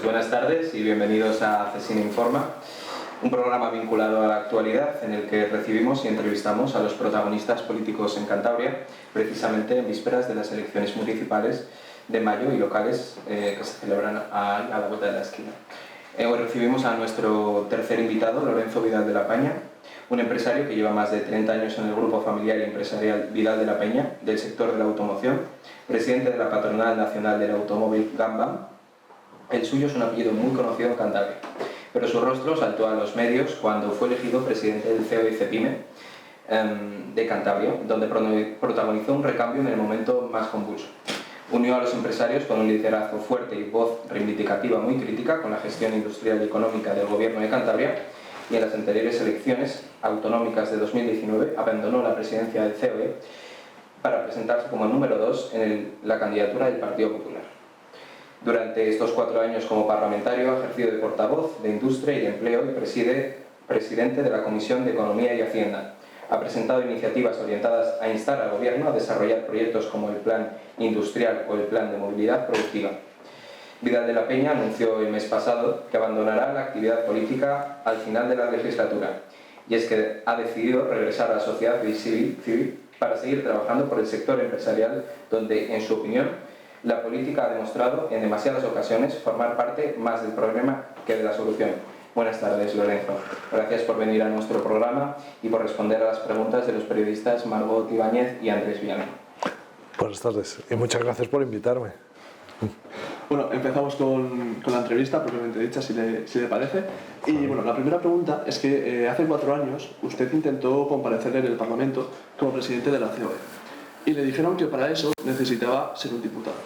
buenas tardes y bienvenidos a CESIN Informa, un programa vinculado a la actualidad en el que recibimos y entrevistamos a los protagonistas políticos en Cantabria, precisamente en vísperas de las elecciones municipales de mayo y locales que se celebran a la vuelta de la esquina. Hoy recibimos a nuestro tercer invitado, Lorenzo Vidal de la Peña, un empresario que lleva más de 30 años en el grupo familiar y empresarial Vidal de la Peña, del sector de la automoción, presidente de la Patronal Nacional del Automóvil Gambam. El suyo es un apellido muy conocido en Cantabria, pero su rostro saltó a los medios cuando fue elegido presidente del CEO y CEPIME de Cantabria, donde protagonizó un recambio en el momento más convulso. Unió a los empresarios con un liderazgo fuerte y voz reivindicativa muy crítica con la gestión industrial y económica del gobierno de Cantabria, y en las anteriores elecciones autonómicas de 2019 abandonó la presidencia del COE para presentarse como número 2 en la candidatura del Partido Popular. Durante estos 4 años como parlamentario ha ejercido de portavoz de Industria y de Empleo y presidente de la Comisión de Economía y Hacienda. Ha presentado iniciativas orientadas a instar al Gobierno a desarrollar proyectos como el Plan Industrial o el Plan de Movilidad Productiva. Vidal de la Peña anunció el mes pasado que abandonará la actividad política al final de la legislatura, y es que ha decidido regresar a la sociedad civil para seguir trabajando por el sector empresarial, donde, en su opinión, la política ha demostrado en demasiadas ocasiones formar parte más del problema que de la solución. Buenas tardes, Lorenzo. Gracias por venir a nuestro programa y por responder a las preguntas de los periodistas Margot Ibáñez y Andrés Viana. Buenas tardes y muchas gracias por invitarme. Bueno, empezamos con la entrevista propiamente dicha, si le parece. Y bueno, la primera pregunta es que hace 4 años usted intentó comparecer en el Parlamento como presidente de la COE. Y le dijeron que para eso necesitaba ser un diputado.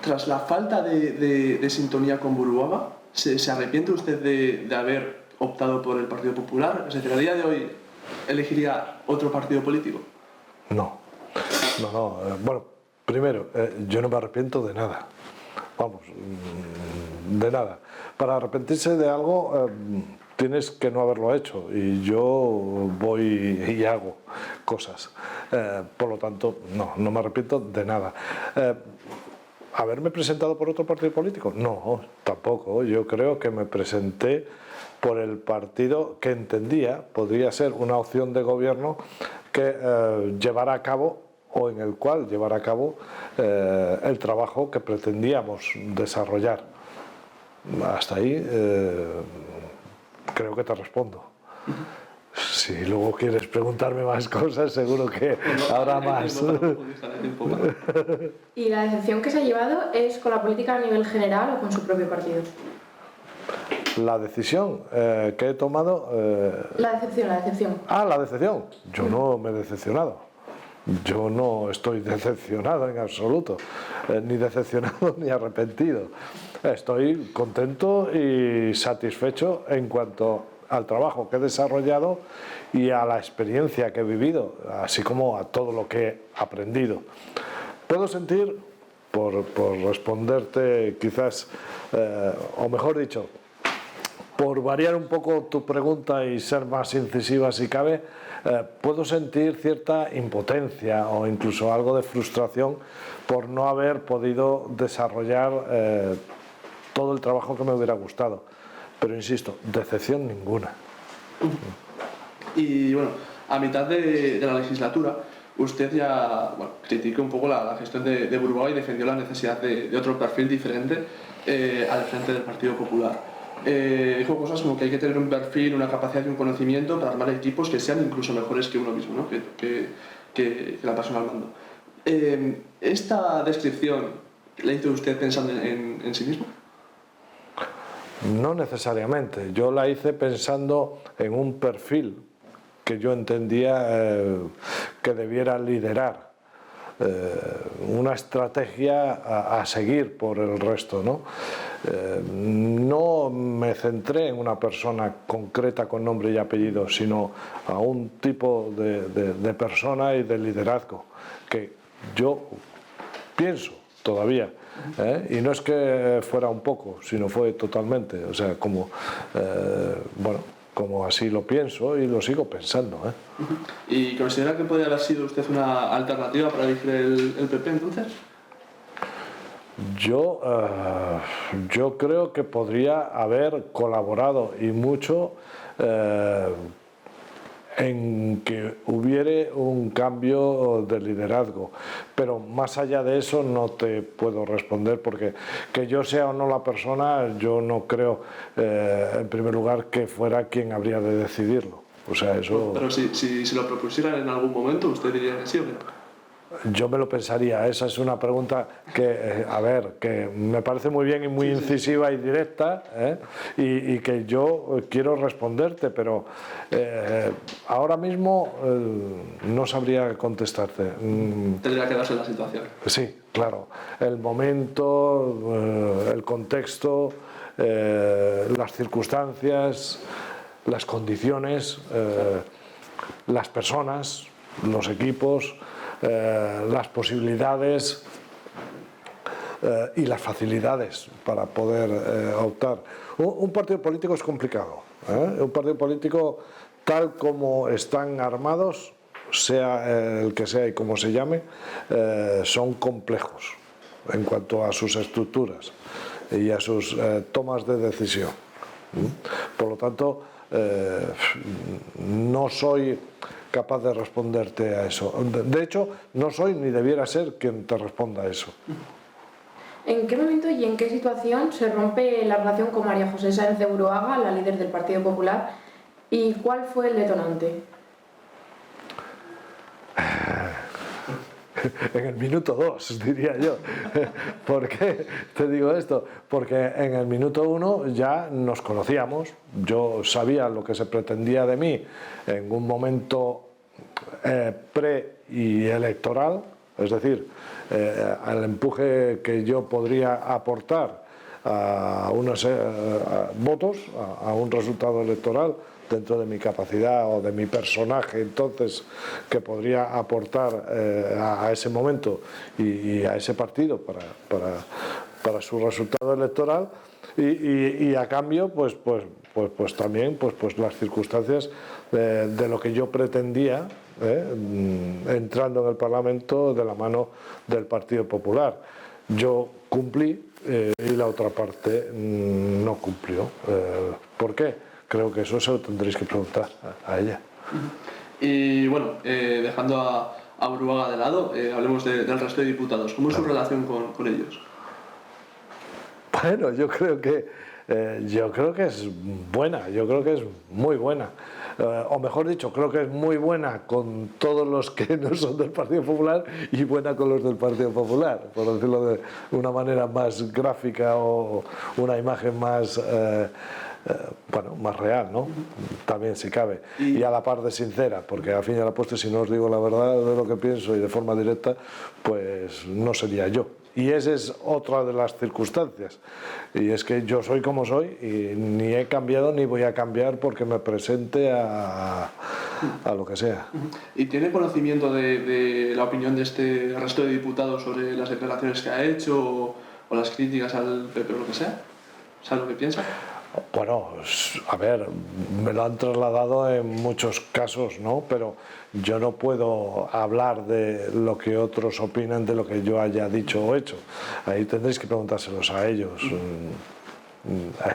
Tras la falta de sintonía con Buruaga, ¿se arrepiente usted de haber optado por el Partido Popular? Es decir, a día de hoy, ¿elegiría otro partido político? No. Bueno, primero, yo no me arrepiento de nada. Vamos, de nada. Para arrepentirse de algo tienes que no haberlo hecho, y yo voy y hago cosas. Por lo tanto, no me arrepiento de nada. ¿Haberme presentado por otro partido político? No, tampoco. Yo creo que me presenté por el partido que entendía podría ser una opción de gobierno que llevara a cabo, o en el cual llevar a cabo el trabajo que pretendíamos desarrollar. Hasta ahí creo que te respondo. Si luego quieres preguntarme más cosas, seguro que habrá más. ¿Y la decepción que se ha llevado es con la política a nivel general o con su propio partido? La decisión que he tomado... La decepción. Ah, la decepción. Yo no me he decepcionado. Yo no estoy decepcionado en absoluto, ni decepcionado ni arrepentido. Estoy contento y satisfecho en cuanto al trabajo que he desarrollado y a la experiencia que he vivido, así como a todo lo que he aprendido. Puedo sentir, por responderte quizás, o mejor dicho, por variar un poco tu pregunta y ser más incisiva si cabe, puedo sentir cierta impotencia o incluso algo de frustración por no haber podido desarrollar todo el trabajo que me hubiera gustado. Pero insisto, decepción ninguna. Y bueno, a mitad de la legislatura, usted ya criticó un poco la gestión de Buruaga y defendió la necesidad de otro perfil diferente al frente del Partido Popular. Dijo cosas como que hay que tener un perfil, una capacidad y un conocimiento para armar equipos que sean incluso mejores que uno mismo, ¿no? que la persona al mando. ¿Esta descripción la hizo usted pensando en sí mismo? No necesariamente. Yo la hice pensando en un perfil que yo entendía que debiera liderar una estrategia a seguir por el resto, ¿no? No me centré en una persona concreta con nombre y apellido, sino a un tipo de persona y de liderazgo que yo pienso todavía, y no es que fuera un poco, sino fue totalmente, o sea, como como así lo pienso y lo sigo pensando. ¿Y considera que podría haber sido usted una alternativa para elegir el PP entonces? Yo creo que podría haber colaborado y mucho en que hubiere un cambio de liderazgo, pero más allá de eso no te puedo responder, porque que yo sea o no la persona, yo no creo en primer lugar que fuera quien habría de decidirlo. O sea, eso... Pero si se lo propusieran en algún momento, ¿usted diría que sí o no? Yo me lo pensaría. Esa es una pregunta que, a ver, que me parece muy bien y muy incisiva y directa, y que yo quiero responderte, pero ahora mismo no sabría contestarte. Tendría que darse la situación. Sí, claro. El momento, el contexto, las circunstancias, las condiciones, las personas, los equipos, las posibilidades y las facilidades para poder optar. Un partido político es complicado. Un partido político, tal como están armados, sea el que sea y como se llame, son complejos en cuanto a sus estructuras y a sus tomas de decisión. Por lo tanto, no soy capaz de responderte a eso. De hecho, no soy ni debiera ser quien te responda a eso. ¿En qué momento y en qué situación se rompe la relación con María José Sáenz de Buruaga, la líder del Partido Popular, y cuál fue el detonante? En el minuto 2, diría yo. ¿Por qué te digo esto? Porque en el minuto 1 ya nos conocíamos, yo sabía lo que se pretendía de mí en un momento pre y electoral, es decir, al empuje que yo podría aportar a unos votos, a un resultado electoral, dentro de mi capacidad o de mi personaje entonces que podría aportar a ese momento y a ese partido para su resultado electoral, y a cambio pues también pues las circunstancias de lo que yo pretendía entrando en el Parlamento de la mano del Partido Popular. Yo cumplí y la otra parte no cumplió. ¿Por qué? Creo que eso se lo tendréis que preguntar a ella. Y bueno, dejando a Buruaga de lado, hablemos del resto de diputados. ¿Cómo es su relación con ellos? Bueno, yo creo que es buena, yo creo que es muy buena. O mejor dicho, creo que es muy buena con todos los que no son del Partido Popular y buena con los del Partido Popular, por decirlo de una manera más gráfica o una imagen más... más real, ¿no? También si cabe, y a la par de sincera, porque al fin y al cabo, si no os digo la verdad de lo que pienso y de forma directa, pues no sería yo. Y esa es otra de las circunstancias, y es que yo soy como soy y ni he cambiado ni voy a cambiar porque me presente a lo que sea. ¿Y tiene conocimiento de la opinión de este resto de diputados sobre las declaraciones que ha hecho o las críticas al PP o lo que sea? ¿Sabe lo que piensa? Bueno, a ver, me lo han trasladado en muchos casos, ¿no? Pero yo no puedo hablar de lo que otros opinan de lo que yo haya dicho o hecho. Ahí tendréis que preguntárselos a ellos.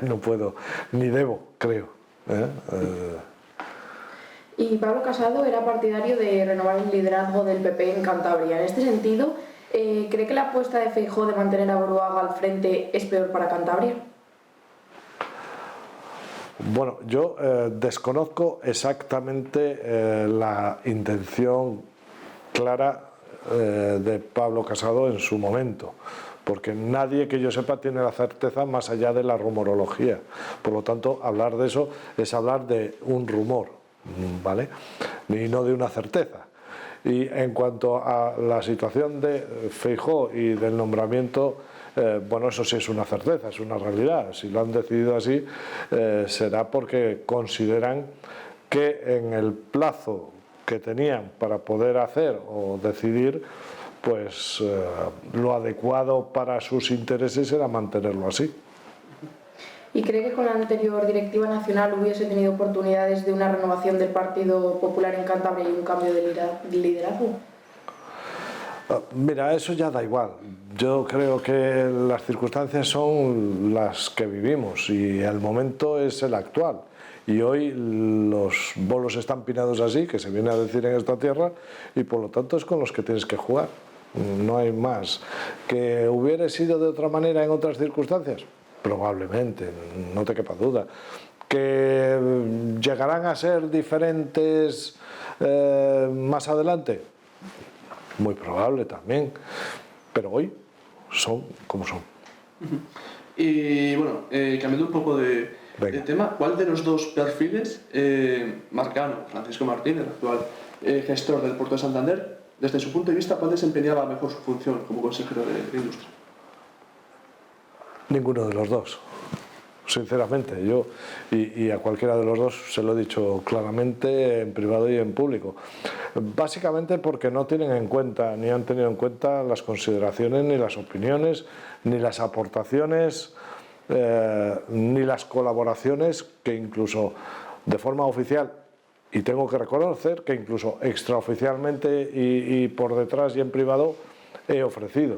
No puedo, ni debo, creo. Y Pablo Casado era partidario de renovar el liderazgo del PP en Cantabria. En este sentido, ¿cree que la apuesta de Feijóo de mantener a Buruaga al frente es peor para Cantabria? Bueno, yo desconozco exactamente la intención clara de Pablo Casado en su momento, porque nadie que yo sepa tiene la certeza más allá de la rumorología. Por lo tanto, hablar de eso es hablar de un rumor, ¿vale? Y no de una certeza. Y en cuanto a la situación de Feijóo y del nombramiento, bueno, eso sí es una certeza, es una realidad. Si lo han decidido así, será porque consideran que en el plazo que tenían para poder hacer o decidir, pues lo adecuado para sus intereses era mantenerlo así. ¿Y cree que con la anterior directiva nacional hubiese tenido oportunidades de una renovación del Partido Popular en Cantabria y un cambio de liderazgo? Mira, eso ya da igual. Yo creo que las circunstancias son las que vivimos y el momento es el actual. Y hoy los bolos están pinados así, que se viene a decir en esta tierra, y por lo tanto es con los que tienes que jugar. No hay más. ¿Que hubiera sido de otra manera en otras circunstancias? Probablemente, no te quepa duda. ¿Que llegarán a ser diferentes más adelante? Muy probable también, pero hoy son como son. Y bueno, cambiando un poco de tema, ¿cuál de los dos perfiles, Marcano, Francisco Martín, el actual gestor del Puerto de Santander, desde su punto de vista, cuál desempeñaba mejor su función como consejero de Industria? Ninguno de los dos. Sinceramente, yo y a cualquiera de los dos se lo he dicho claramente en privado y en público. Básicamente porque no tienen en cuenta, ni han tenido en cuenta las consideraciones, ni las opiniones, ni las aportaciones, ni las colaboraciones que incluso de forma oficial, y tengo que reconocer que incluso extraoficialmente y por detrás y en privado, he ofrecido.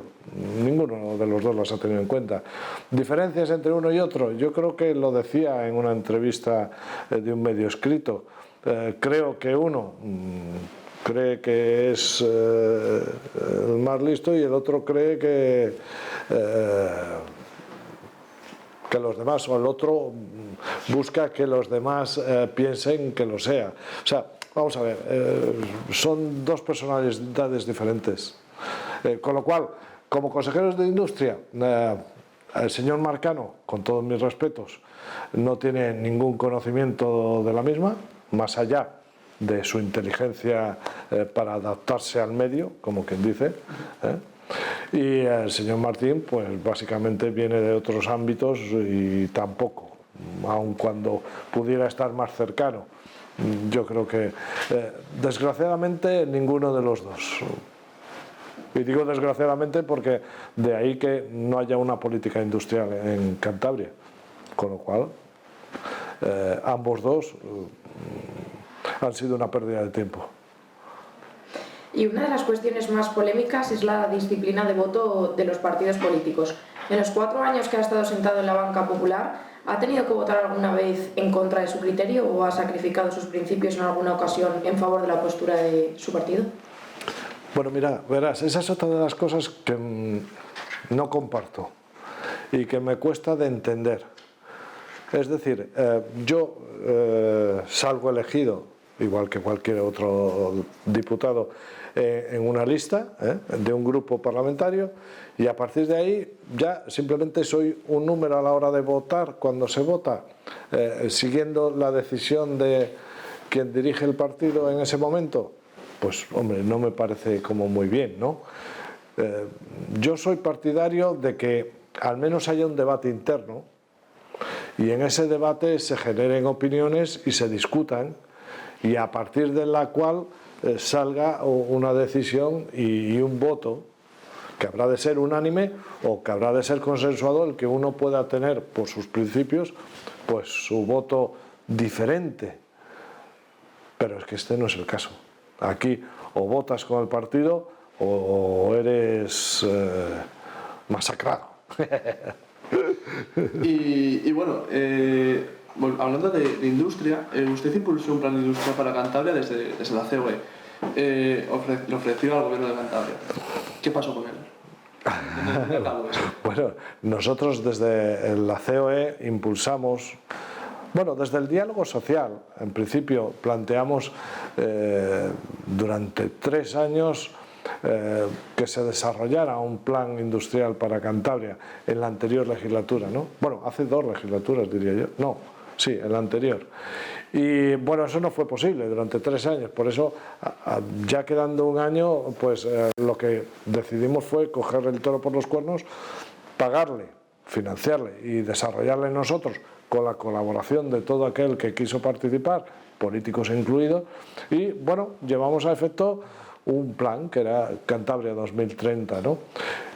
Ninguno de los dos las ha tenido en cuenta. ¿Diferencias entre uno y otro? Yo creo que lo decía en una entrevista de un medio escrito. Creo que uno cree que es el más listo y el otro cree que los demás, o el otro busca que los demás piensen que lo sea. O sea, vamos a ver, son dos personalidades diferentes. Con lo cual, como consejeros de Industria, el señor Marcano, con todos mis respetos, no tiene ningún conocimiento de la misma, más allá de su inteligencia para adaptarse al medio, como quien dice. Y el señor Martín, pues básicamente viene de otros ámbitos y tampoco, aun cuando pudiera estar más cercano. Yo creo que, desgraciadamente, ninguno de los dos. Y digo desgraciadamente porque de ahí que no haya una política industrial en Cantabria, con lo cual ambos dos han sido una pérdida de tiempo. Y una de las cuestiones más polémicas es la disciplina de voto de los partidos políticos. En los 4 años que ha estado sentado en la banca popular, ¿ha tenido que votar alguna vez en contra de su criterio o ha sacrificado sus principios en alguna ocasión en favor de la postura de su partido? Bueno, mira, verás, esa es otra de las cosas que no comparto y que me cuesta de entender. Es decir, yo salgo elegido, igual que cualquier otro diputado, en una lista de un grupo parlamentario, y a partir de ahí ya simplemente soy un número a la hora de votar cuando se vota, siguiendo la decisión de quien dirige el partido en ese momento. Pues hombre, no me parece como muy bien, ¿no? Yo soy partidario de que al menos haya un debate interno y en ese debate se generen opiniones y se discutan, y a partir de la cual salga una decisión y un voto que habrá de ser unánime o que habrá de ser consensuado, el que uno pueda tener por sus principios pues su voto diferente. Pero es que este no es el caso. Aquí o votas con el partido o eres masacrado. Y bueno, hablando de industria, usted impulsó un plan de industria para Cantabria desde la COE. Le ofreció al gobierno de Cantabria. ¿Qué pasó con él? Bueno, nosotros desde la COE impulsamos, bueno, desde el diálogo social, en principio planteamos durante 3 años que se desarrollara un plan industrial para Cantabria en la anterior legislatura, ¿no? Bueno, hace 2 legislaturas diría yo, no, sí, en la anterior. Y bueno, eso no fue posible durante 3 años, por eso ya quedando un año, pues lo que decidimos fue coger el toro por los cuernos, pagarle, financiarle y desarrollarle nosotros con la colaboración de todo aquel que quiso participar, políticos incluidos, y bueno, llevamos a efecto un plan que era Cantabria 2030, ¿no?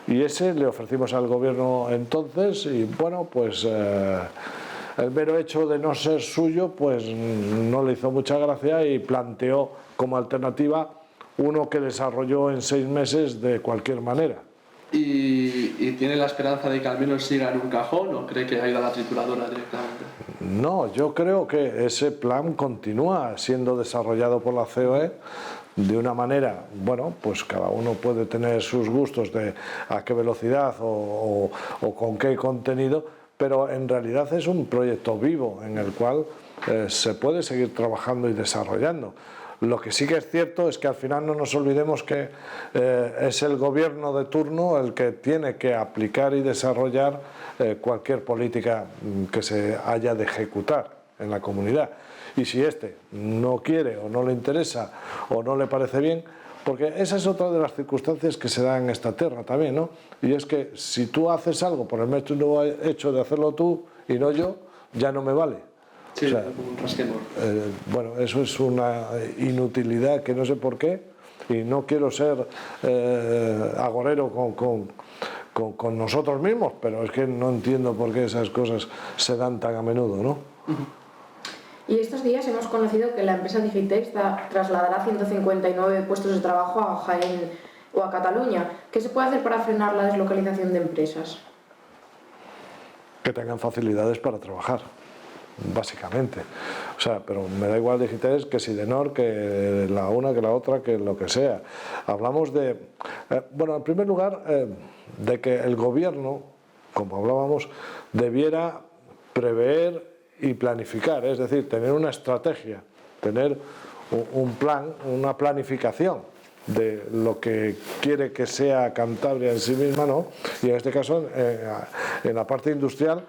Y ese le ofrecimos al gobierno entonces y bueno, pues el mero hecho de no ser suyo pues no le hizo mucha gracia y planteó como alternativa uno que desarrolló en 6 meses de cualquier manera. ¿Y tiene la esperanza de que al menos siga en un cajón o cree que ha ido a la trituradora directamente? No, yo creo que ese plan continúa siendo desarrollado por la COE de una manera, bueno, pues cada uno puede tener sus gustos de a qué velocidad o con qué contenido, pero en realidad es un proyecto vivo en el cual se puede seguir trabajando y desarrollando. Lo que sí que es cierto es que al final no nos olvidemos que es el gobierno de turno el que tiene que aplicar y desarrollar cualquier política que se haya de ejecutar en la comunidad. Y si este no quiere o no le interesa o no le parece bien, porque esa es otra de las circunstancias que se dan en esta tierra también, ¿no? Y es que si tú haces algo por el mero hecho de hacerlo tú y no yo, ya no me vale. Sí, o sea, como un rasquemor. Bueno, eso es una inutilidad que no sé por qué, y no quiero ser agorero con nosotros mismos, pero es que no entiendo por qué esas cosas se dan tan a menudo, ¿no? Y estos días hemos conocido que la empresa Digitex trasladará 159 puestos de trabajo a Jaén o a Cataluña. ¿Qué se puede hacer para frenar la deslocalización de empresas? Que tengan facilidades para trabajar, básicamente. O sea, pero me da igual Digitex que Sidenor, que la una, que la otra, que lo que sea. Hablamos de, bueno, en primer lugar, de que el gobierno, como hablábamos, debiera prever y planificar, es decir, tener una estrategia, tener un plan, una planificación de lo que quiere que sea Cantabria en sí misma, ¿no? Y en este caso, en la parte industrial,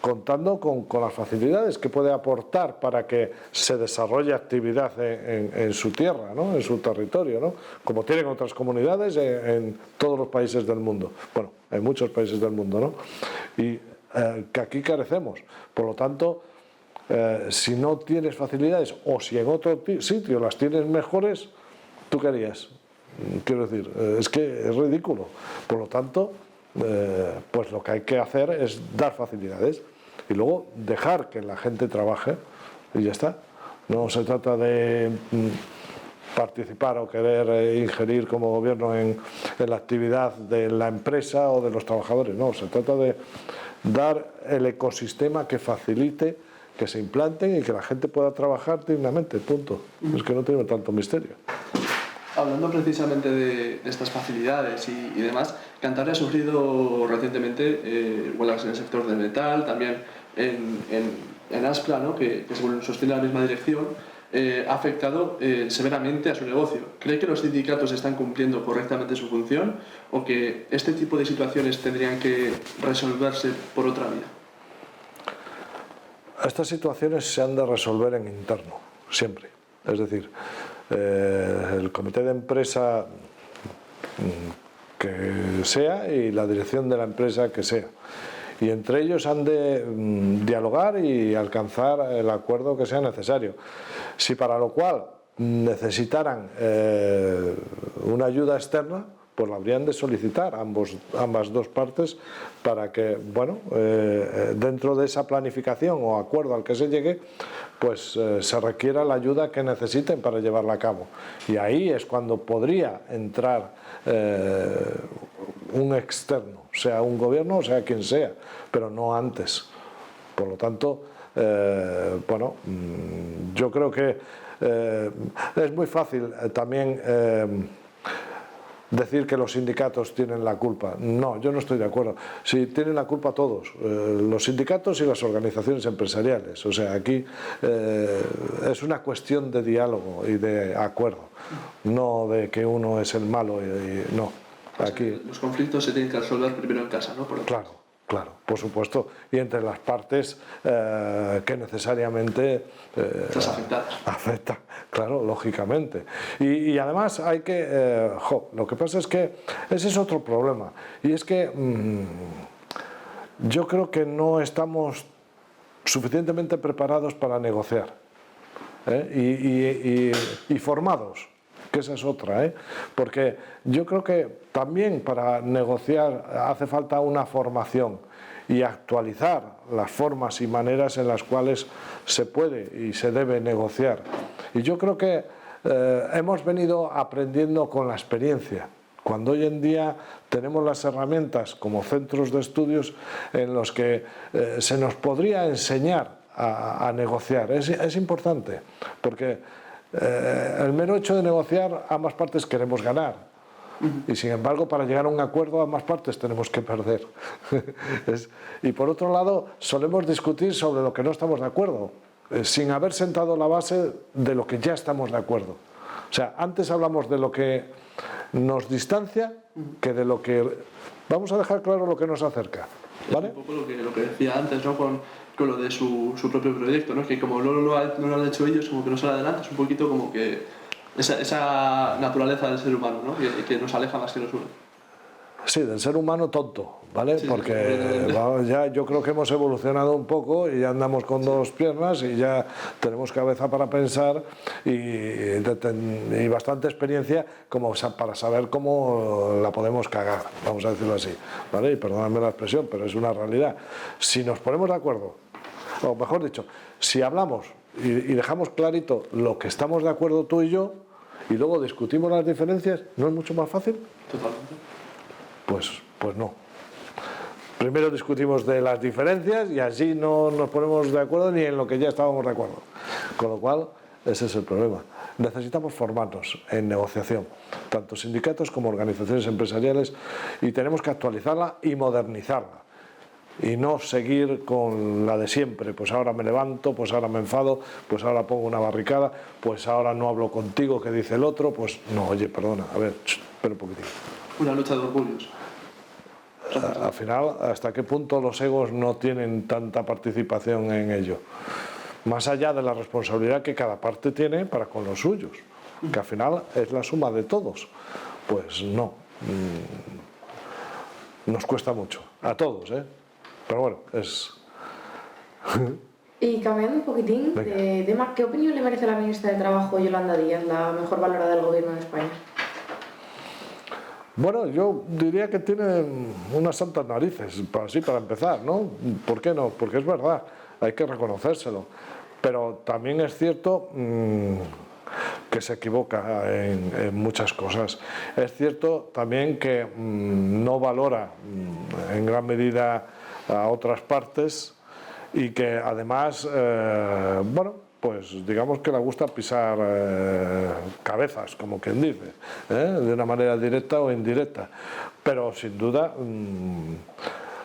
contando con las facilidades que puede aportar para que se desarrolle actividad en su tierra, ¿no? En su territorio, ¿no? Como tienen otras comunidades en todos los países del mundo, bueno, en muchos países del mundo, ¿no? Y que aquí carecemos. Por lo tanto, si no tienes facilidades o si en otro sitio las tienes mejores, ¿tú qué harías? Quiero decir, es que es ridículo. Por lo tanto, pues lo que hay que hacer es dar facilidades y luego dejar que la gente trabaje y ya está. No se trata de participar o querer ingerir como gobierno en la actividad de la empresa o de los trabajadores, no, se trata de dar el ecosistema que facilite que se implanten y que la gente pueda trabajar dignamente, punto. Es que no tiene tanto misterio. Hablando precisamente de estas facilidades y demás, Cantabria ha sufrido recientemente huelgas en el sector del metal, también en Aspra, ¿no? que según sostiene la misma dirección, ha afectado severamente a su negocio. ¿Cree que los sindicatos están cumpliendo correctamente su función o que este tipo de situaciones tendrían que resolverse por otra vía? Estas situaciones se han de resolver en interno, siempre. Es decir, el comité de empresa que sea y la dirección de la empresa que sea. Y entre ellos han de dialogar y alcanzar el acuerdo que sea necesario. Si para lo cual necesitaran una ayuda externa, pues la habrían de solicitar ambas dos partes para que, bueno, dentro de esa planificación o acuerdo al que se llegue, pues se requiera la ayuda que necesiten para llevarla a cabo. Y ahí es cuando podría entrar un externo, sea un gobierno o sea quien sea, pero no antes. Por lo tanto, bueno, yo creo que es muy fácil también decir que los sindicatos tienen la culpa. No, yo no estoy de acuerdo. Sí, tienen la culpa todos, los sindicatos y las organizaciones empresariales. O sea, aquí es una cuestión de diálogo y de acuerdo, no de que uno es el malo y no. Aquí, los conflictos se tienen que resolver primero en casa, ¿no? Claro. Claro, por supuesto, y entre las partes que necesariamente afecta, claro, lógicamente. Y además hay que, lo que pasa es que ese es otro problema, y es que yo creo que no estamos suficientemente preparados para negociar y formados, que esa es otra, porque yo creo que también para negociar hace falta una formación y actualizar las formas y maneras en las cuales se puede y se debe negociar. Y yo creo que hemos venido aprendiendo con la experiencia. Cuando hoy en día tenemos las herramientas como centros de estudios en los que se nos podría enseñar a negociar. Es importante, porque el mero hecho de negociar, ambas partes queremos ganar. Y sin embargo, para llegar a un acuerdo, ambas partes tenemos que perder. Y por otro lado, solemos discutir sobre lo que no estamos de acuerdo, sin haber sentado la base de lo que ya estamos de acuerdo. O sea, antes hablamos de lo que nos distancia que de lo que... Vamos a dejar claro lo que nos acerca, ¿vale? Es un poco lo que decía antes, ¿no? Con lo de su propio proyecto, ¿no? Que como no lo han hecho ellos, como que no sale adelante, es un poquito como que esa naturaleza del ser humano, ¿no? Que nos aleja más que nos une. Sí, del ser humano tonto, ¿vale? Sí, porque ya yo creo que hemos evolucionado un poco y ya andamos con dos piernas y ya tenemos cabeza para pensar y bastante experiencia como para saber cómo la podemos cagar, vamos a decirlo así, ¿vale? Y perdóname la expresión, pero es una realidad. Si nos ponemos de acuerdo, o mejor dicho, si hablamos y dejamos clarito lo que estamos de acuerdo tú y yo, y luego discutimos las diferencias, ¿no es mucho más fácil? Totalmente. Pues no. Primero discutimos de las diferencias y así no nos ponemos de acuerdo ni en lo que ya estábamos de acuerdo. Con lo cual, ese es el problema. Necesitamos formarnos en negociación, tanto sindicatos como organizaciones empresariales, y tenemos que actualizarla y modernizarla. Y no seguir con la de siempre, pues ahora me levanto, pues ahora me enfado, pues ahora pongo una barricada, pues ahora no hablo contigo, que dice el otro, pues no, oye, perdona, a ver, espera un poquitín. Una lucha de orgullos. Al final, ¿hasta qué punto los egos no tienen tanta participación en ello? Más allá de la responsabilidad que cada parte tiene para con los suyos, que al final es la suma de todos. Pues no, nos cuesta mucho, a todos, ¿eh? Pero bueno, es... Y cambiando un poquitín de tema, ¿qué opinión le merece a la ministra de Trabajo, Yolanda Díaz, la mejor valorada del Gobierno de España? Bueno, yo diría que tiene unas santas narices, así para empezar, ¿no? ¿Por qué no? Porque es verdad, hay que reconocérselo. Pero también es cierto que se equivoca en muchas cosas. Es cierto también que no valora en gran medida a otras partes y que además, bueno, pues digamos que le gusta pisar cabezas, como quien dice, de una manera directa o indirecta. Pero sin duda,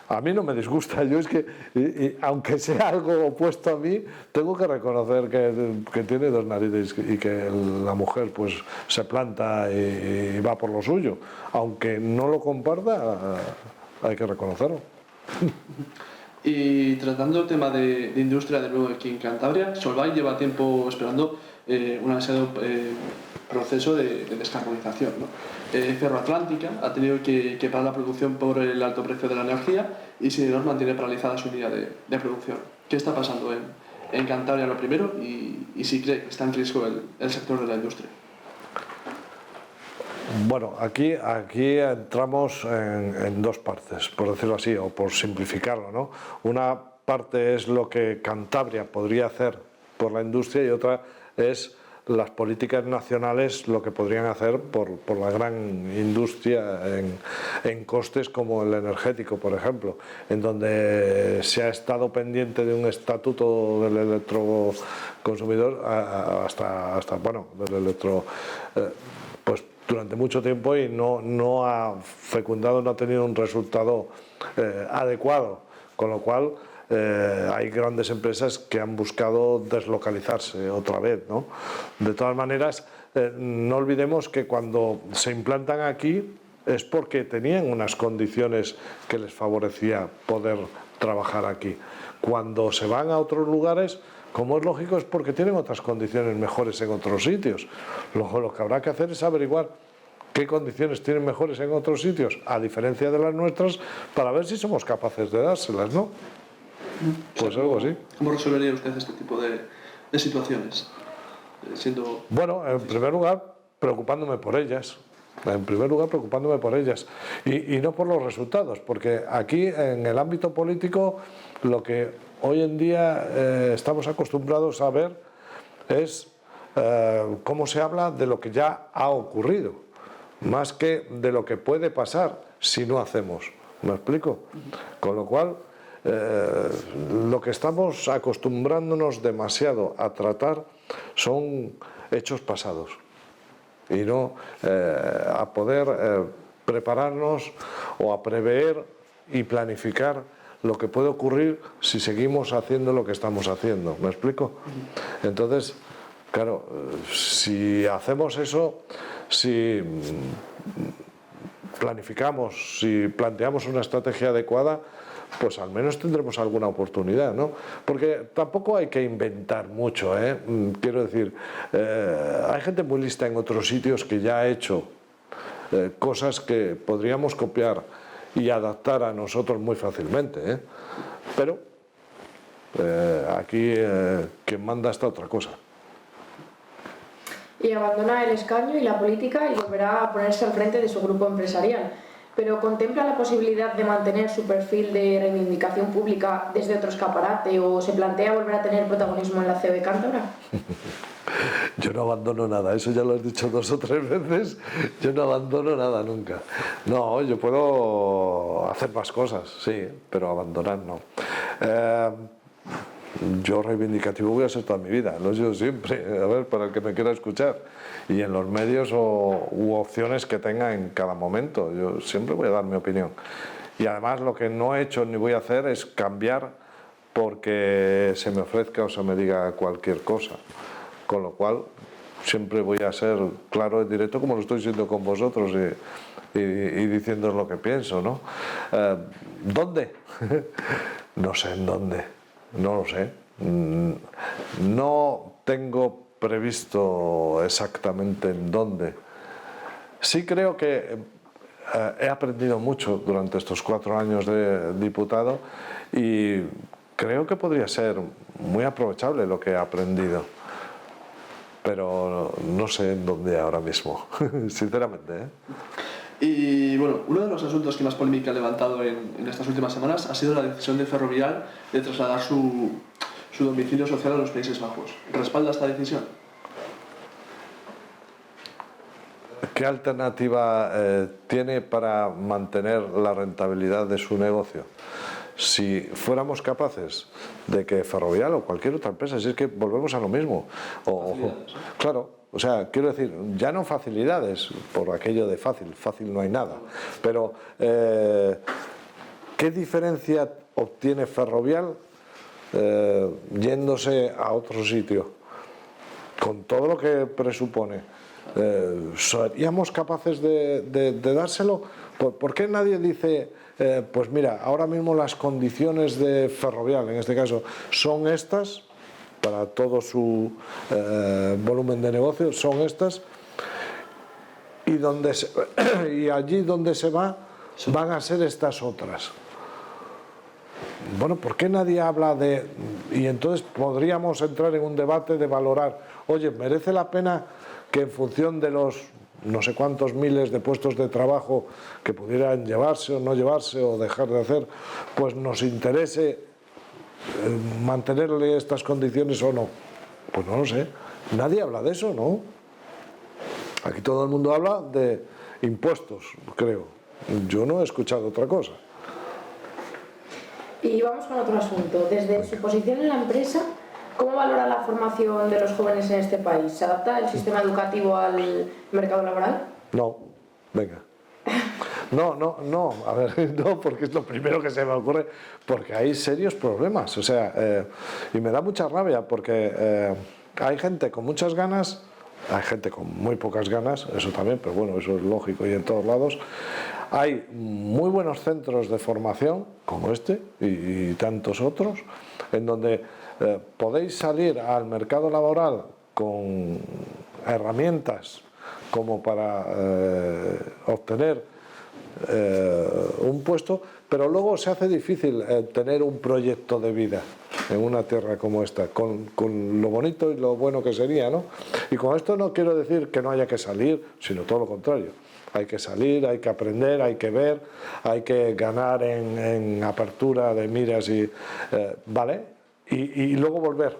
a mí no me disgusta. Yo es que, aunque sea algo opuesto a mí, tengo que reconocer que tiene dos narices y que la mujer pues se planta y va por lo suyo. Aunque no lo comparta, hay que reconocerlo. Y tratando el tema de industria de nuevo aquí en Cantabria, Solvay lleva tiempo esperando un ansiado proceso de descarbonización, ¿no? Ferroatlántica ha tenido que parar la producción por el alto precio de la energía y Sideror mantiene paralizada su unidad de producción. ¿Qué está pasando en Cantabria lo primero y si cree que está en riesgo el sector de la industria? Bueno, aquí entramos en dos partes, por decirlo así, o por simplificarlo, ¿no? Una parte es lo que Cantabria podría hacer por la industria y otra es las políticas nacionales, lo que podrían hacer por la gran industria en costes como el energético, por ejemplo, en donde se ha estado pendiente de un estatuto del electroconsumidor pues durante mucho tiempo y no ha fecundado, no ha tenido un resultado adecuado, con lo cual hay grandes empresas que han buscado deslocalizarse otra vez, ¿no? De todas maneras, no olvidemos que cuando se implantan aquí es porque tenían unas condiciones que les favorecía poder trabajar aquí. Cuando se van a otros lugares, como es lógico, es porque tienen otras condiciones mejores en otros sitios. Lo que habrá que hacer es averiguar qué condiciones tienen mejores en otros sitios, a diferencia de las nuestras, para ver si somos capaces de dárselas, ¿no? Pues algo así. ¿Cómo resolvería usted este tipo de situaciones? Bueno, en primer lugar, preocupándome por ellas. En primer lugar, preocupándome por ellas. Y no por los resultados, porque aquí, en el ámbito político, lo que hoy en día estamos acostumbrados a ver es cómo se habla de lo que ya ha ocurrido, más que de lo que puede pasar si no hacemos. ¿Me explico? Con lo cual, lo que estamos acostumbrándonos demasiado a tratar son hechos pasados y no a poder prepararnos o a prever y planificar lo que puede ocurrir si seguimos haciendo lo que estamos haciendo. ¿Me explico? Entonces, claro, si hacemos eso, si planificamos, si planteamos una estrategia adecuada, pues al menos tendremos alguna oportunidad, ¿no? Porque tampoco hay que inventar mucho, ¿eh? Quiero decir, hay gente muy lista en otros sitios que ya ha hecho cosas que podríamos copiar y adaptar a nosotros muy fácilmente, ¿eh? Pero aquí quien manda está otra cosa. Y abandona el escaño y la política y volverá a ponerse al frente de su grupo empresarial. ¿Pero contempla la posibilidad de mantener su perfil de reivindicación pública desde otro escaparate o se plantea volver a tener protagonismo en la COE Cántabra? Yo no abandono nada, eso ya lo has dicho 2 o 3 veces, yo no abandono nada nunca. No, yo puedo hacer más cosas, sí, pero abandonar no. Yo reivindicativo voy a ser toda mi vida, lo he sido siempre, a ver, para el que me quiera escuchar. Y en los medios u opciones que tenga en cada momento, yo siempre voy a dar mi opinión. Y además lo que no he hecho ni voy a hacer es cambiar porque se me ofrezca o se me diga cualquier cosa. Con lo cual siempre voy a ser claro y directo como lo estoy siendo con vosotros y diciéndoos lo que pienso, ¿no? ¿Dónde? No sé en dónde. No lo sé. No tengo previsto exactamente en dónde. Sí creo que he aprendido mucho durante estos 4 años de diputado y creo que podría ser muy aprovechable lo que he aprendido. Pero no sé en dónde ahora mismo, sinceramente, ¿eh? Y bueno, uno de los asuntos que más polémica ha levantado en estas últimas semanas ha sido la decisión de Ferrovial de trasladar su domicilio social a los Países Bajos. ¿Respalda esta decisión? ¿Qué alternativa tiene para mantener la rentabilidad de su negocio? Si fuéramos capaces de que Ferrovial o cualquier otra empresa, si es que volvemos a lo mismo, claro, o sea, quiero decir, ya no facilidades, por aquello de fácil no hay nada, pero ¿qué diferencia obtiene Ferrovial yéndose a otro sitio? Con todo lo que presupone, ¿seríamos capaces de dárselo? ¿Por qué nadie dice, pues mira, ahora mismo las condiciones de Ferrovial, en este caso, son estas, para todo su volumen de negocio, son estas, y allí donde se va, van a ser estas otras? Bueno, ¿por qué nadie habla de...? Y entonces podríamos entrar en un debate de valorar, oye, ¿merece la pena que en función de los no sé cuántos miles de puestos de trabajo que pudieran llevarse o no llevarse o dejar de hacer, pues nos interese mantenerle estas condiciones o no? Pues no lo sé, nadie habla de eso, ¿no? Aquí todo el mundo habla de impuestos, creo. Yo no he escuchado otra cosa. Y vamos con otro asunto. Desde su posición en la empresa, ¿cómo valora la formación de los jóvenes en este país? ¿Se adapta el sistema educativo al mercado laboral? No, venga. No, a ver, no, porque es lo primero que se me ocurre, porque hay serios problemas, o sea, y me da mucha rabia, porque hay gente con muchas ganas, hay gente con muy pocas ganas, eso también, pero bueno, eso es lógico y en todos lados. Hay muy buenos centros de formación, como este y tantos otros, en donde podéis salir al mercado laboral con herramientas como para obtener un puesto, pero luego se hace difícil tener un proyecto de vida en una tierra como esta, con lo bonito y lo bueno que sería, ¿no? Y con esto no quiero decir que no haya que salir, sino todo lo contrario. Hay que salir, hay que aprender, hay que ver, hay que ganar en apertura de miras y ¿vale? Y luego volver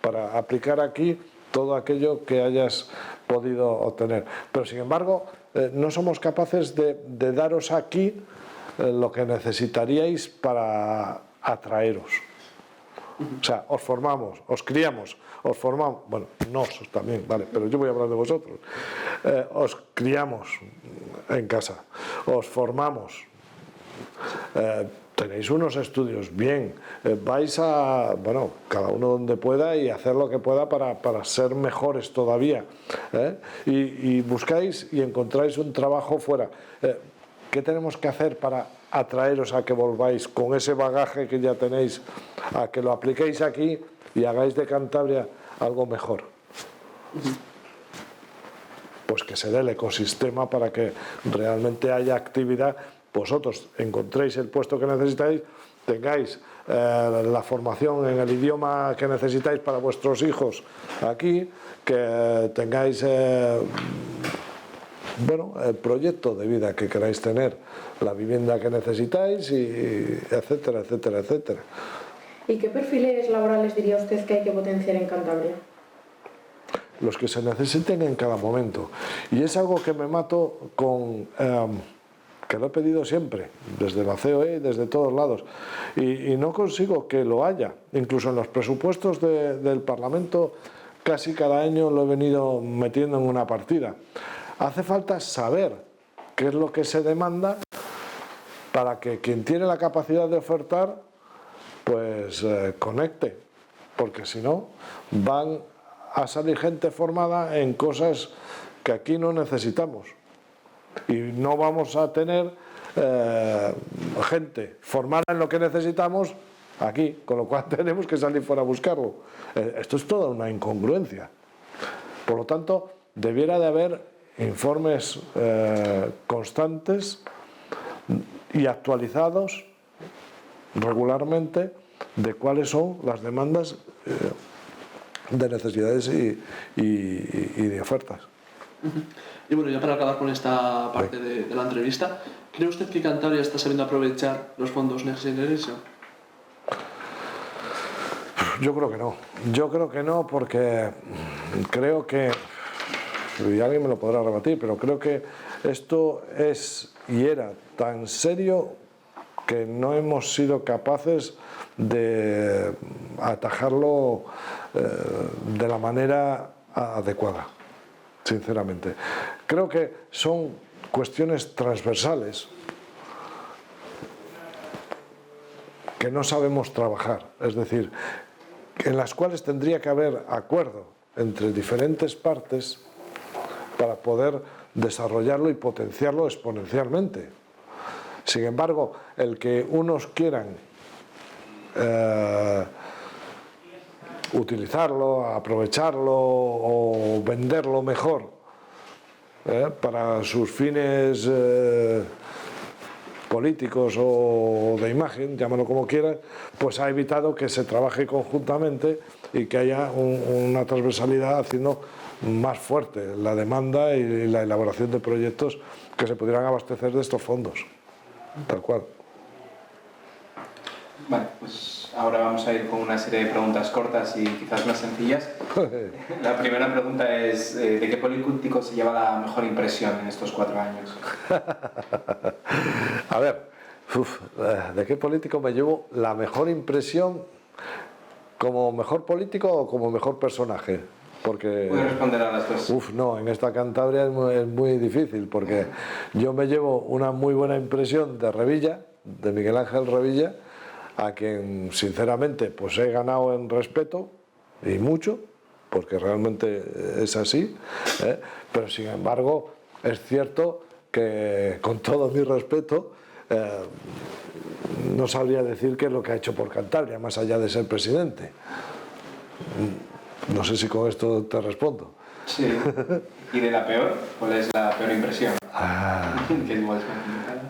para aplicar aquí todo aquello que hayas podido obtener. Pero sin embargo, no somos capaces de daros aquí lo que necesitaríais para atraeros. O sea, os formamos, os criamos, os formamos, bueno, nosotros también, vale, pero yo voy a hablar de vosotros. Os criamos en casa, os formamos, tenéis unos estudios bien, vais a, bueno, cada uno donde pueda y hacer lo que pueda para ser mejores todavía, y buscáis y encontráis un trabajo fuera. ¿Qué tenemos que hacer para atraeros a que volváis con ese bagaje que ya tenéis, a que lo apliquéis aquí y hagáis de Cantabria algo mejor? Pues que se dé el ecosistema para que realmente haya actividad, vosotros encontréis el puesto que necesitáis, tengáis la formación en el idioma que necesitáis para vuestros hijos aquí, que tengáis bueno, el proyecto de vida que queráis tener, la vivienda que necesitáis, y etcétera, etcétera, etcétera. ¿Y qué perfiles laborales diría usted que hay que potenciar en Cantabria? Los que se necesiten en cada momento. Y es algo que me mato con... que lo he pedido siempre, desde la COE y desde todos lados, y no consigo que lo haya. Incluso en los presupuestos del Parlamento casi cada año lo he venido metiendo en una partida. Hace falta saber qué es lo que se demanda para que quien tiene la capacidad de ofertar pues conecte, porque si no van a salir gente formada en cosas que aquí no necesitamos y no vamos a tener gente formada en lo que necesitamos aquí, con lo cual tenemos que salir fuera a buscarlo. Esto es toda una incongruencia. Por lo tanto, debiera de haber informes constantes y actualizados regularmente de cuáles son las demandas de necesidades y de ofertas. Y bueno, ya para acabar con esta parte de la entrevista, ¿cree usted que Cantabria está sabiendo aprovechar los fondos Next Generation? Yo creo que no. Yo creo que no, porque creo que, y alguien me lo podrá rebatir, pero creo que esto es y era tan serio que no hemos sido capaces de atajarlo de la manera adecuada, sinceramente. Creo que son cuestiones transversales que no sabemos trabajar, es decir, en las cuales tendría que haber acuerdo entre diferentes partes para poder desarrollarlo y potenciarlo exponencialmente. Sin embargo, el que unos quieran utilizarlo, aprovecharlo o venderlo mejor para sus fines políticos o de imagen, llámalo como quieras, pues ha evitado que se trabaje conjuntamente y que haya una transversalidad haciendo más fuerte la demanda y la elaboración de proyectos que se pudieran abastecer de estos fondos, tal cual. Vale, pues ahora vamos a ir con una serie de preguntas cortas y quizás más sencillas. La primera pregunta es, ¿de qué político se lleva la mejor impresión en estos 4 años? A ver, ¿de qué político me llevo la mejor impresión? ¿Como mejor político o como mejor personaje? Porque, puedes responder a las dos. No, en esta Cantabria es muy difícil, porque yo me llevo una muy buena impresión de Revilla, de Miguel Ángel Revilla, a quien sinceramente pues he ganado en respeto, y mucho, porque realmente es así, pero sin embargo es cierto que, con todo mi respeto, no sabría decir qué es lo que ha hecho por Cantabria, más allá de ser presidente. No sé si con esto te respondo. Sí. ¿Y de la peor? ¿Cuál es la peor impresión? Que igual es complicado.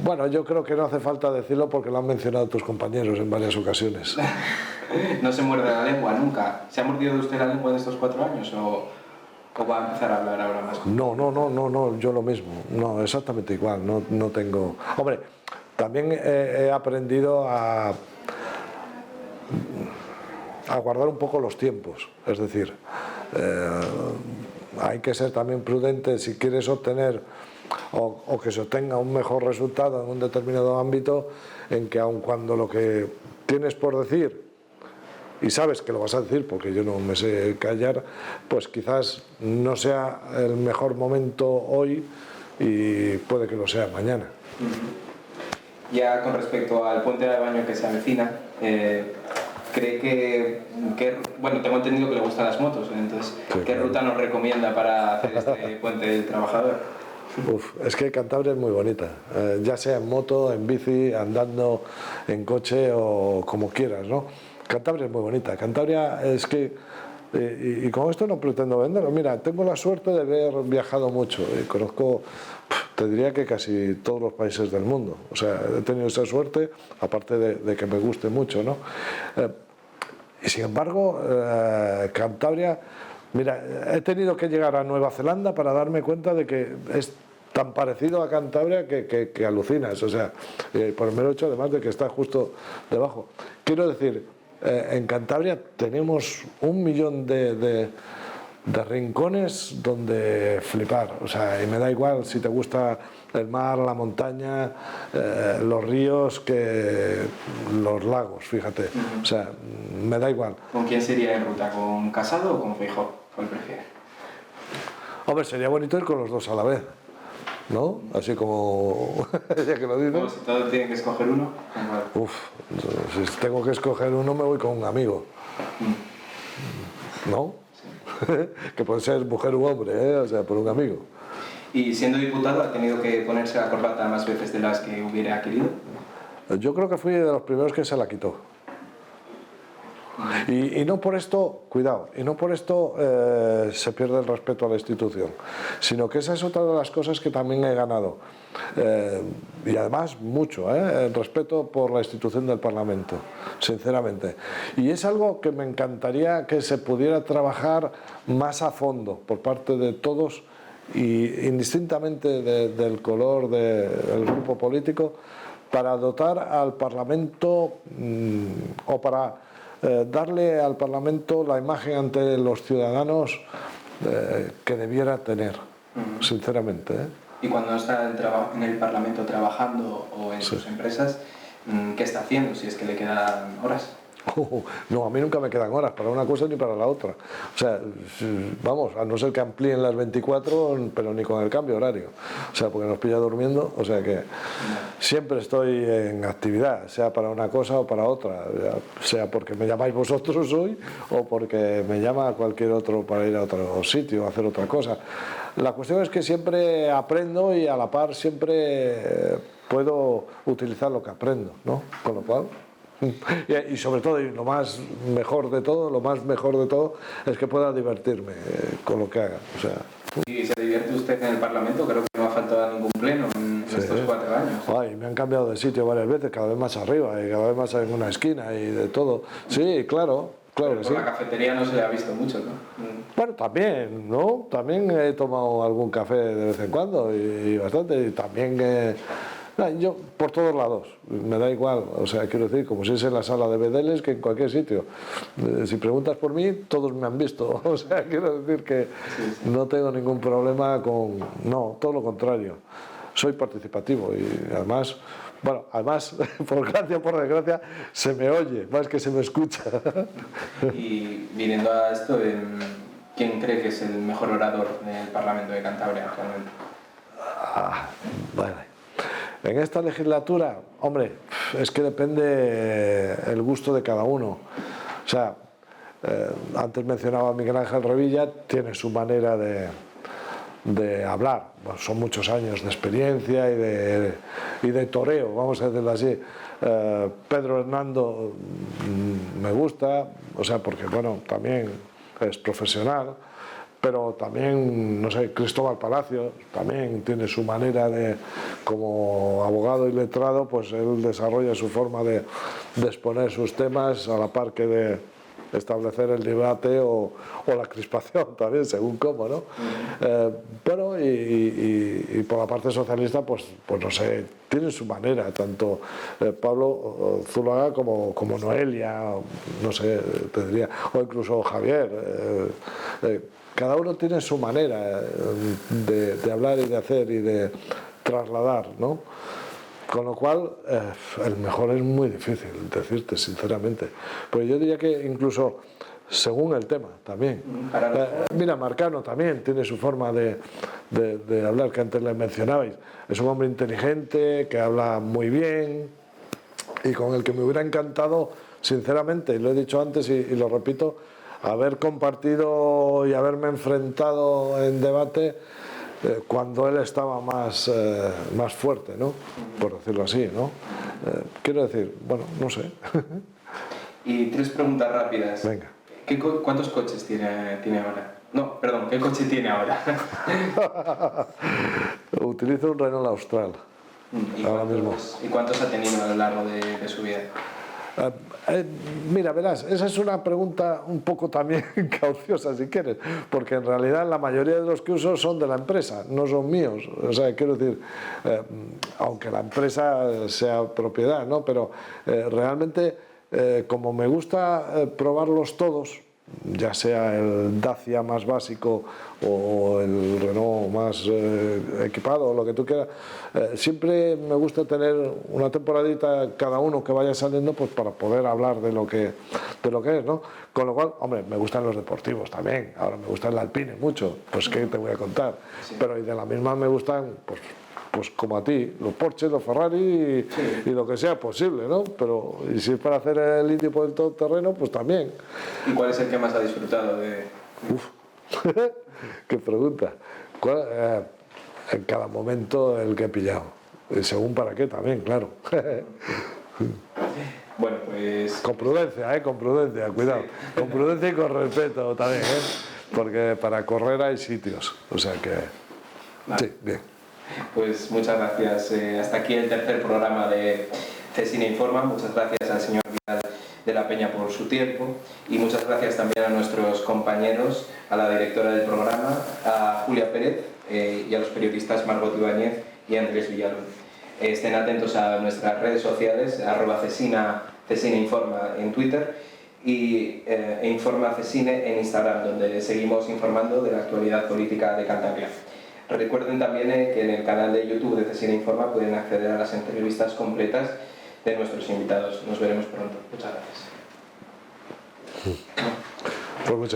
Bueno, yo creo que no hace falta decirlo porque lo han mencionado tus compañeros en varias ocasiones. ¿No se muerde la lengua nunca? ¿Se ha mordido usted la lengua en estos 4 años o va a empezar a hablar ahora más? No, yo lo mismo. No, exactamente igual. No tengo... Hombre, también he aprendido a guardar un poco los tiempos. Es decir, hay que ser también prudente si quieres obtener o que se obtenga un mejor resultado en un determinado ámbito, en que aun cuando lo que tienes por decir, y sabes que lo vas a decir porque yo no me sé callar, pues quizás no sea el mejor momento hoy y puede que lo sea mañana. Ya con respecto al puente de Baño que se avecina, cree que, bueno, tengo entendido que le gustan las motos, entonces, sí, ¿qué claro. ruta nos recomienda para hacer este puente del trabajador? Es que Cantabria es muy bonita, ya sea en moto, en bici, andando, en coche o como quieras, ¿no? Cantabria es muy bonita. Cantabria es que, y con esto no pretendo venderlo, mira, tengo la suerte de haber viajado mucho y conozco, te diría que casi todos los países del mundo. O sea, he tenido esa suerte, aparte de que me guste mucho, ¿no? Y sin embargo, Cantabria, mira, he tenido que llegar a Nueva Zelanda para darme cuenta de que es tan parecido a Cantabria que alucinas, o sea, por el mero hecho además de que está justo debajo. Quiero decir, en Cantabria tenemos 1 millón de rincones donde flipar, o sea, y me da igual si te gusta el mar, la montaña, los ríos, que los lagos, fíjate, o sea, me da igual. ¿Con quién sería en ruta? ¿Con Casado o con Feijóo? ¿Cuál prefiere? Hombre, sería bonito ir con los dos a la vez, ¿no? Así como, ya que lo dices. Como si todos tienen que escoger uno. Uf, si tengo que escoger uno me voy con un amigo, ¿no? Que puede ser mujer u hombre, o sea, por un amigo. ¿Y siendo diputado ha tenido que ponerse la corbata más veces de las que hubiera querido? Yo creo que fui de los primeros que se la quitó. Y no por esto, cuidado, y no por esto se pierde el respeto a la institución, sino que esa es otra de las cosas que también he ganado. Y además mucho, el respeto por la institución del Parlamento, sinceramente. Y es algo que me encantaría que se pudiera trabajar más a fondo por parte de todos, y indistintamente del color del grupo político, para dotar al Parlamento o para darle al Parlamento la imagen ante los ciudadanos que debiera tener, sinceramente. Y cuando está en el Parlamento trabajando o en sus empresas, ¿qué está haciendo? Si es que le quedan horas. No, a mí nunca me quedan horas para una cosa ni para la otra. O sea, vamos, a no ser que amplíen las 24, pero ni con el cambio horario. O sea, porque nos pilla durmiendo, o sea que siempre estoy en actividad, sea para una cosa o para otra, sea porque me llamáis vosotros hoy o porque me llama cualquier otro para ir a otro sitio, a hacer otra cosa. La cuestión es que siempre aprendo y a la par siempre puedo utilizar lo que aprendo, ¿no? Con lo cual... Y sobre todo, y lo más mejor de todo es que pueda divertirme con lo que haga, o sea. ¿Y se divierte usted en el Parlamento? Creo que no ha faltado ningún pleno en estos 4 años. Ay, me han cambiado de sitio varias veces, cada vez más arriba y cada vez más en una esquina y de todo. Sí, claro. Claro. Pero que por sí. la cafetería no se le ha visto mucho, ¿no? Bueno, también, ¿no? También he tomado algún café de vez en cuando y bastante, y también... yo por todos lados, me da igual, o sea, quiero decir, como si es en la sala de Bedeles que en cualquier sitio. Si preguntas por mí, todos me han visto, o sea, quiero decir que no tengo ningún problema con... No, todo lo contrario, soy participativo y además, bueno, por gracia o por desgracia, se me oye, más que se me escucha. Y viniendo a esto, ¿quién cree que es el mejor orador del Parlamento de Cantabria actualmente? Vale. En esta legislatura, hombre, es que depende el gusto de cada uno. O sea, antes mencionaba a Miguel Ángel Revilla, tiene su manera de hablar. Bueno, son muchos años de experiencia y de toreo, vamos a decirlo así. Pedro Hernando me gusta, o sea, porque bueno, también es profesional. Pero también, no sé, Cristóbal Palacios también tiene su manera de, como abogado y letrado, pues él desarrolla su forma de exponer sus temas a la par que establecer el debate o la crispación también, según cómo, ¿no? Bueno, y por la parte socialista, pues no sé, tienen su manera, tanto Pablo Zuluaga como Noelia, no sé, te diría, o incluso Javier. Cada uno tiene su manera de hablar y de hacer y de trasladar, ¿no? Con lo cual, el mejor es muy difícil decirte, sinceramente. Pero yo diría que incluso según el tema también. Mira, Marcano también tiene su forma de hablar, que antes le mencionabais. Es un hombre inteligente, que habla muy bien y con el que me hubiera encantado, sinceramente, y lo he dicho antes y lo repito, haber compartido y haberme enfrentado en debate cuando él estaba más fuerte, ¿no? Por decirlo así, ¿no? Quiero decir, bueno, no sé. Y 3 preguntas rápidas. Venga. ¿Cuántos coches tiene ahora? No, perdón, ¿qué coche tiene ahora? Utilizo un Renault Austral. Ahora mismo. ¿Y cuántos ha tenido a lo largo de su vida? Mira, verás, esa es una pregunta un poco también cauciosa, si quieres, porque en realidad la mayoría de los que uso son de la empresa, no son míos. O sea, quiero decir, aunque la empresa sea propiedad, ¿no? Pero realmente, como me gusta probarlos todos, ya sea el Dacia más básico o el Renault más equipado o lo que tú quieras, siempre me gusta tener una temporadita cada uno que vaya saliendo, pues para poder hablar de lo que es, ¿no? Con lo cual, hombre, me gustan los deportivos también, ahora me gusta el Alpine mucho, pues qué te voy a contar, sí. Pero y de la misma me gustan, pues como a ti, los Porsche, los Ferrari y lo que sea posible, ¿no? Pero y si es para hacer el indio por el todoterreno, pues también. ¿Y cuál es el que más ha disfrutado de...? Uf, qué pregunta. En cada momento el que he pillado. Y según para qué también, claro. Bueno, pues... Con prudencia, cuidado. Sí. Con prudencia y con respeto también, porque para correr hay sitios. O sea que... Vale. Sí, bien. Pues muchas gracias. Hasta aquí el tercer programa de Cecina Informa. Muchas gracias al señor Vidal de la Peña por su tiempo y muchas gracias también a nuestros compañeros, a la directora del programa, a Julia Pérez y a los periodistas Margot Ibáñez y Andrés Villalón. Estén atentos a nuestras redes sociales, @Cecina Informa en Twitter y Informa Cecine en Instagram, donde seguimos informando de la actualidad política de Cantabria. Recuerden también que en el canal de YouTube de Cecina Informa pueden acceder a las entrevistas completas de nuestros invitados. Nos veremos pronto. Muchas gracias. Pues muchas